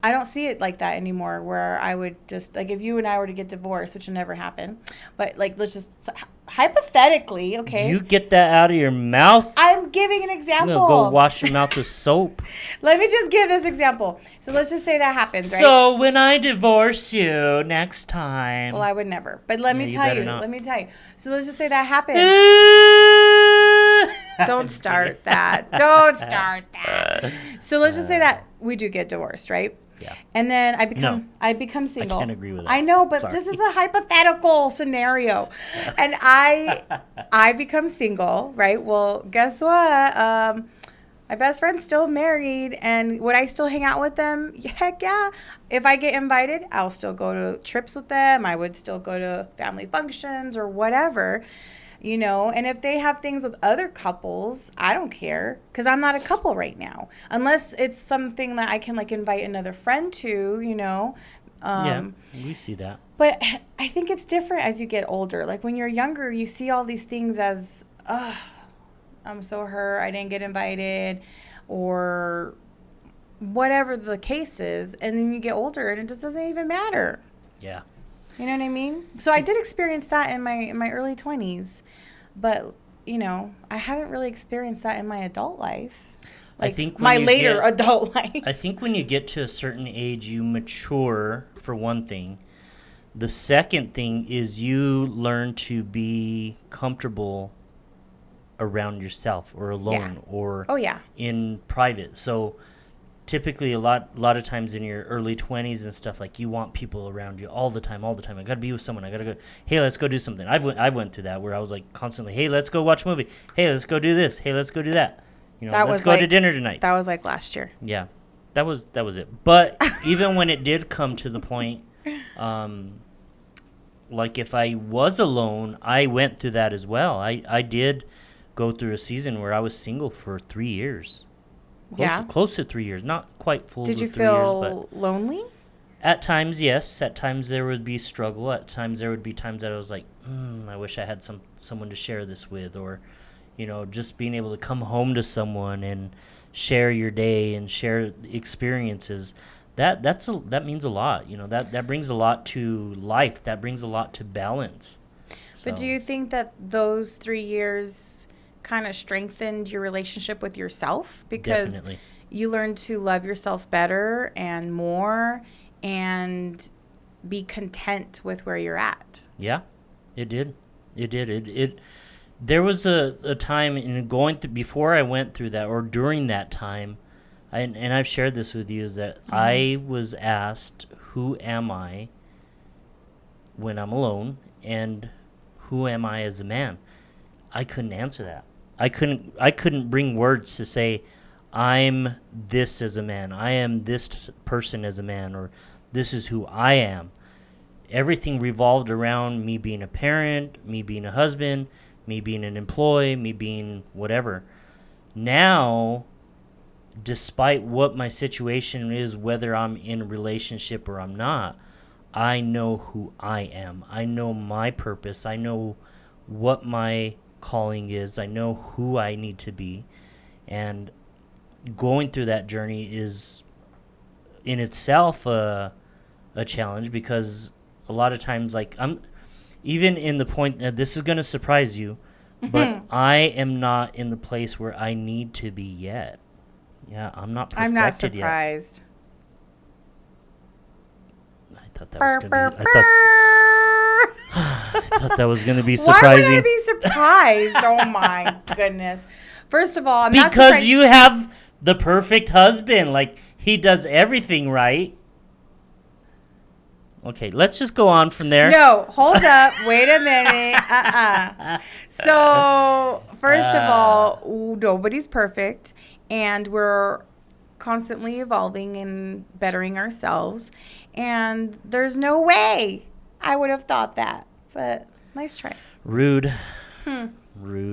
I don't see it like that anymore, where I would just, like, if you and I were to get divorced, which will never happen, but, like, let's just, hypothetically, okay? You get that out of your mouth? I'm giving an I'm example. going to go wash your mouth with soap. Let me just give this example. So let's just say that happens, right? So when I divorce you next time. Well, I would never. But let me tell you. Let me tell you. So let's just say that happens. Don't start that. Don't start that. So let's just say that we do get divorced, right? Yeah. And then I become single. I can't agree with that. I know, but Sorry. this is a hypothetical scenario. And I become single, right? Well, guess what? My best friend's still married, and would I still hang out with them? Heck yeah. If I get invited, I'll still go to trips with them. I would still go to family functions or whatever. You know, and if they have things with other couples, I don't care, because I'm not a couple right now. Unless it's something that I can, like, invite another friend to, you know. Yeah, we see that. But I think it's different as you get older. Like, when you're younger, you see all these things as, I'm so hurt, I didn't get invited, or whatever the case is. And then you get older, and it just doesn't even matter. Yeah. You know what I mean? So I did experience that in my early 20s, but, you know, I haven't really experienced that in my adult life. Like, I think my later adult life. I think when you get to a certain age, you mature, for one thing. The second thing is you learn to be comfortable around yourself, or alone, or in private. So typically a lot of times in your early 20s and stuff, like, you want people around you all the time. I gotta be with someone. I gotta go, hey, let's go do something. I went through that, where I was like constantly, hey, let's go watch a movie, hey, let's go do this, hey, let's go do that, you know, let's go to dinner tonight. That was like last year. Yeah, that was it. But even when it did come to the point, like, if I was alone, I went through that as well. I did go through a season where I was single for 3 years. Close to 3 years, not quite full. Did you 3 years, feel lonely? At times, yes. At times there would be struggle. At times there would be times that I was like, I wish I had someone to share this with, or, you know, just being able to come home to someone and share your day and share experiences. That means a lot. You know, that brings a lot to life. That brings a lot to balance. But do you think that those 3 years kind of strengthened your relationship with yourself, because Definitely. You learned to love yourself better and more, and be content with where you're at? Yeah, it did. It there was a time in going through, before I went through that, or during that time, and I've shared this with you, is that I was asked, who am I when I'm alone, and who am I as a man? I couldn't answer that. I couldn't bring words to say, I'm this as a man, I am this person as a man, or this is who I am. Everything revolved around me being a parent, me being a husband, me being an employee, me being whatever. Now, despite what my situation is, whether I'm in a relationship or I'm not, I know who I am. I know my purpose. I know what my calling is. I know who I need to be. And going through that journey is in itself a challenge, because a lot of times, like, I'm even in the point that this is going to surprise you, but I am not in the place where I need to be yet. Yeah, I'm not perfected yet. I'm not surprised. I thought that was going to be... I thought that was going to be surprising. Why would I be surprised? Oh, my goodness. First of all, I'm because not surprised. Because you have the perfect husband. Like, he does everything right. Okay, let's just go on from there. No, hold up. Wait a minute. So, first of all, nobody's perfect. And we're constantly evolving and bettering ourselves. And there's no way I would have thought that. But nice try. Rude. Rude.